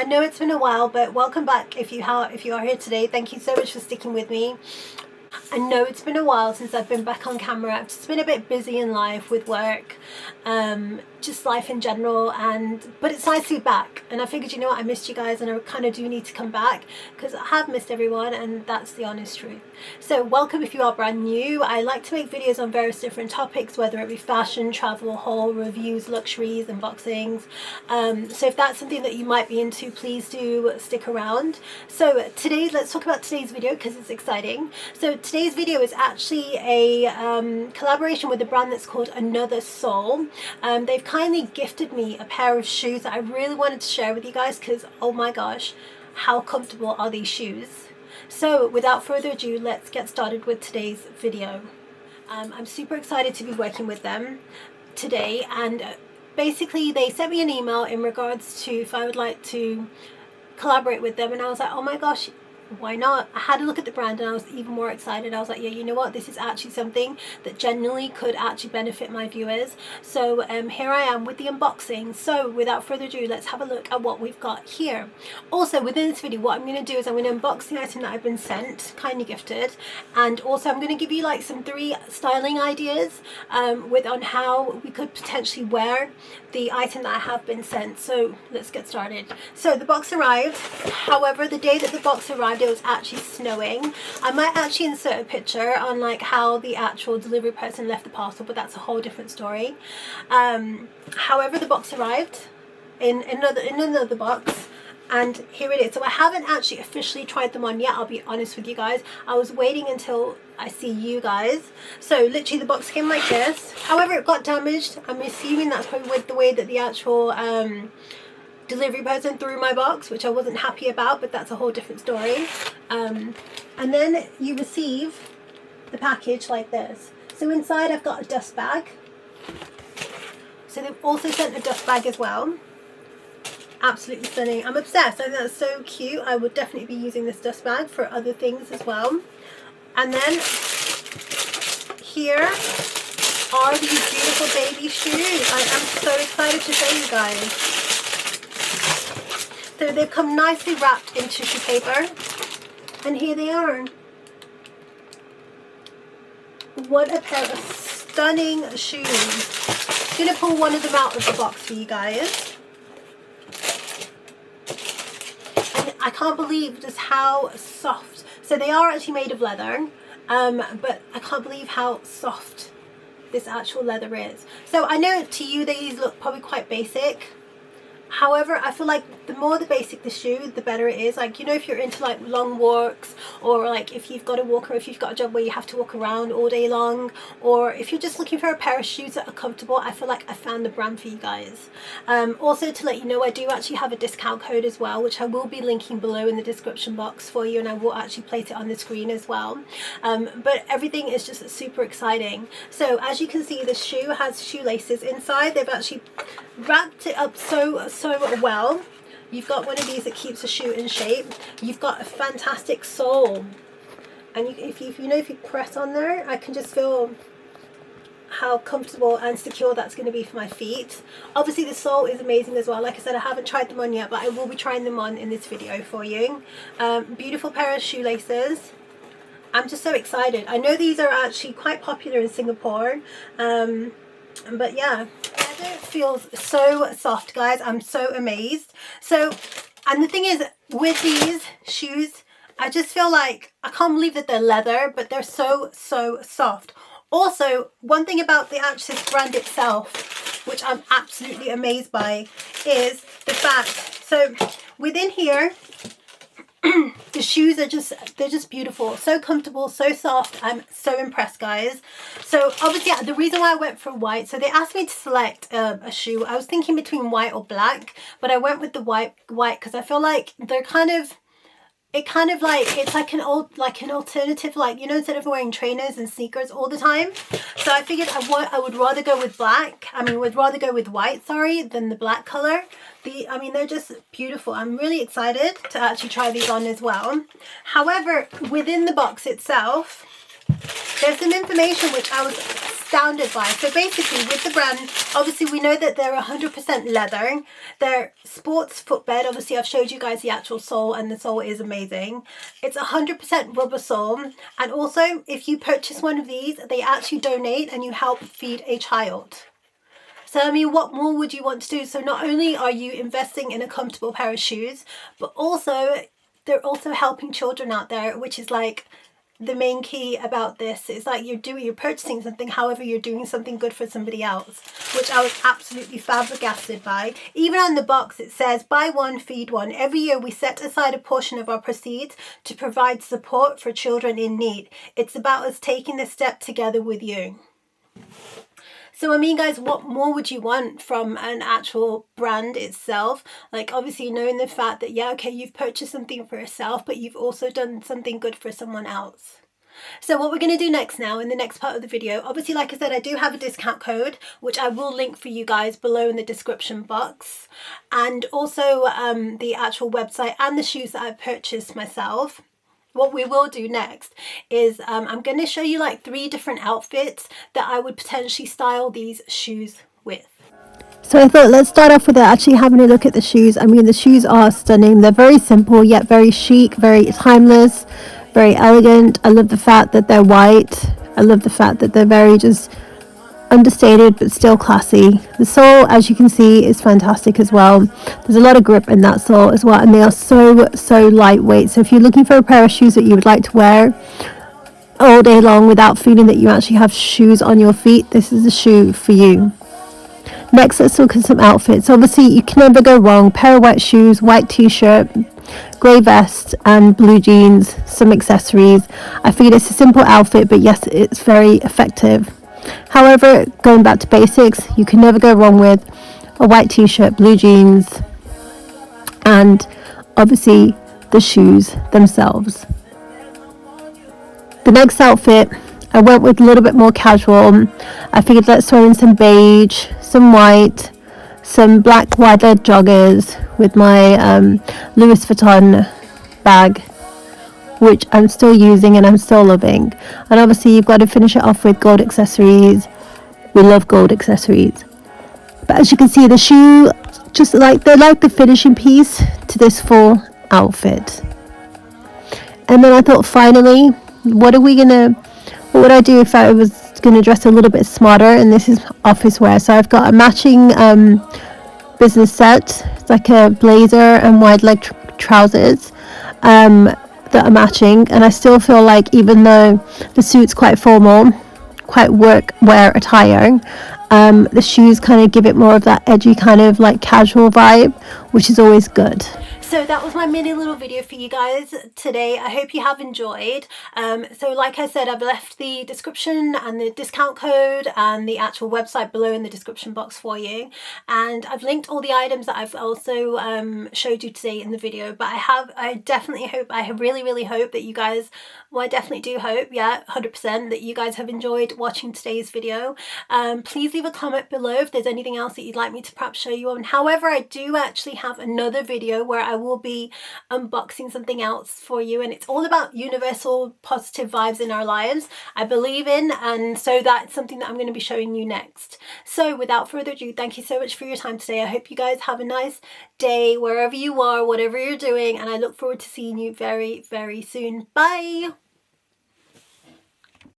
know it's been a while, but welcome back if you are here today. Thank you so much for sticking with me. I know it's been a while since I've been back on camera. I've just been a bit busy in life with work, just life in general, but it's nice to be back, and I figured, you know what, I missed you guys and I kind of do need to come back because I have missed everyone, and that's the honest truth. So welcome if you are brand new. I like to make videos on various different topics, whether it be fashion, travel, haul, reviews, luxuries, unboxings. So if that's something that you might be into, please do stick around. So today, let's talk about today's video because it's exciting. So today's video is actually a collaboration with a brand that's called Another Soul. They've kindly gifted me a pair of shoes that I really wanted to share with you guys because, oh my gosh, how comfortable are these shoes? So without further ado, let's get started with today's video. I'm super excited to be working with them today, and basically they sent me an email in regards to if I would like to collaborate with them, and I was like, oh my gosh, why not? I had a look at the brand and I was even more excited. I was like, yeah, you know what, this is actually something that genuinely could actually benefit my viewers. So here I am with the unboxing. So without further ado, let's have a look at what we've got here. Also within this video, what I'm going to do is I'm going to unbox the item that I've been sent, kindly gifted, and also I'm going to give you like some 3 styling ideas on how we could potentially wear the item that I have been sent. So let's get started. So the box arrived. However, the day that the box arrived, it was actually snowing. I might actually insert a picture on like how the actual delivery person left the parcel, but that's a whole different story. However, the box arrived in another box, and here it is. So I haven't actually officially tried them on yet, I'll be honest with you guys. I was waiting until I see you guys. So literally the box came like this. However, it got damaged. I'm assuming that's probably with the way that the actual delivery person threw my box, which I wasn't happy about, but that's a whole different story. And then you receive the package like this. So inside I've got a dust bag. So they've also sent a dust bag as well. Absolutely stunning. I'm obsessed. I think that's so cute. I would definitely be using this dust bag for other things as well. And then here are these beautiful baby shoes. I am so excited to show you guys. So they've come nicely wrapped in tissue paper, and here they are. What a pair of stunning shoes. I'm going to pull one of them out of the box for you guys. And I can't believe just how soft. So they are actually made of leather, but I can't believe how soft this actual leather is. So I know to you these look probably quite basic. However, I feel like the more the basic the shoe, the better it is. Like, you know, if you're into like long walks, or like if you've got a walk, or if you've got a job where you have to walk around all day long, or if you're just looking for a pair of shoes that are comfortable, I feel like I found the brand for you guys. Also to let you know, I do actually have a discount code as well, which I will be linking below in the description box for you, and I will actually place it on the screen as well. But everything is just super exciting. So as you can see, the shoe has shoelaces inside. They've actually wrapped it up so well. You've got one of these that keeps the shoe in shape. You've got a fantastic sole, and if you press on there, I can just feel how comfortable and secure that's going to be for my feet. Obviously the sole is amazing as well. Like I said, I haven't tried them on yet, but I will be trying them on in this video for you. Beautiful pair of shoelaces. I'm just so excited. I know these are actually quite popular in Singapore, but yeah, it feels so soft, guys. I'm so amazed. So, and the thing is, with these shoes, I just feel like, I can't believe that they're leather, but they're so soft. Also, one thing about the actual brand itself, which I'm absolutely amazed by, is the fact, so within here, the shoes are they're just beautiful, so comfortable, so soft. I'm so impressed, guys. So obviously, the reason why I went for white, so they asked me to select a shoe. I was thinking between white or black, but I went with the white because I feel like they're it's like an alternative, like, you know, instead of wearing trainers and sneakers all the time. So I figured I would rather go with would rather go with white, sorry, than the black color. I mean, they're just beautiful. I'm really excited to actually try these on as well. However, within the box itself, There's some information which I was astounded by. So basically with the brand, obviously we know that they're 100% leather. They're sports footbed. Obviously I've showed you guys the actual sole, and the sole is amazing. It's 100% rubber sole, and also if you purchase one of these, they actually donate and you help feed a child. So I mean, what more would you want to do? So not only are you investing in a comfortable pair of shoes, but also they're also helping children out there, which is like the main key about this. It's like you're purchasing something, however you're doing something good for somebody else, which I was absolutely flabbergasted by. Even on the box it says buy one, feed one. Every year we set aside a portion of our proceeds to provide support for children in need. It's about us taking this step together with you. So I mean guys, what more would you want from an actual brand itself? Like obviously knowing the fact that, yeah, okay, you've purchased something for yourself, but you've also done something good for someone else. So what we're going to do next now in the next part of the video, obviously like I said, I do have a discount code which I will link for you guys below in the description box, and also the actual website and the shoes that I've purchased myself. What we will do next is I'm going to show you like 3 different outfits that I would potentially style these shoes with. So I thought let's start off with actually having a look at the shoes. I mean, the shoes are stunning. They're very simple yet very chic, very timeless, very elegant. I love the fact that they're white. I love the fact that they're very just understated but still classy. The sole, as you can see, is fantastic as well. There's a lot of grip in that sole as well, and they are so lightweight. So if you're looking for a pair of shoes that you would like to wear all day long without feeling that you actually have shoes on your feet, this is the shoe for you. Next, let's look at some outfits. Obviously you can never go wrong. Pair of white shoes, white t-shirt, grey vest and blue jeans, some accessories. I feel it's a simple outfit, but yes, it's very effective. However, going back to basics, you can never go wrong with a white t-shirt, blue jeans, and obviously the shoes themselves. The next outfit, I went with a little bit more casual. I figured let's throw in some beige, some white, some black wide-leg joggers with my Louis Vuitton bag, which I'm still using and I'm still loving. And obviously you've got to finish it off with gold accessories. We love gold accessories. But as you can see, the shoe, just like they're like the finishing piece to this full outfit. And then I thought, finally, what would I do if I was gonna dress a little bit smarter? And this is office wear. So I've got a matching business set. It's like a blazer and wide leg trousers that are matching, and I still feel like even though the suit's quite formal, quite work wear attire, the shoes kind of give it more of that edgy kind of like casual vibe, which is always good. So that was my mini little video for you guys today. I hope you have enjoyed. So like I said, I've left the description and the discount code and the actual website below in the description box for you, and I've linked all the items that I've also showed you today in the video. But I definitely hope, I really hope that you guys, well, I definitely do hope, yeah, 100%, that you guys have enjoyed watching today's video. Please leave a comment below if there's anything else that you'd like me to perhaps show you on. However, I do actually have another video where I will be unboxing something else for you, and it's all about universal positive vibes in our lives, I believe in, and so that's something that I'm going to be showing you next. So without further ado, thank you so much for your time today. I hope you guys have a nice day wherever you are, whatever you're doing, and I look forward to seeing you very soon. Bye.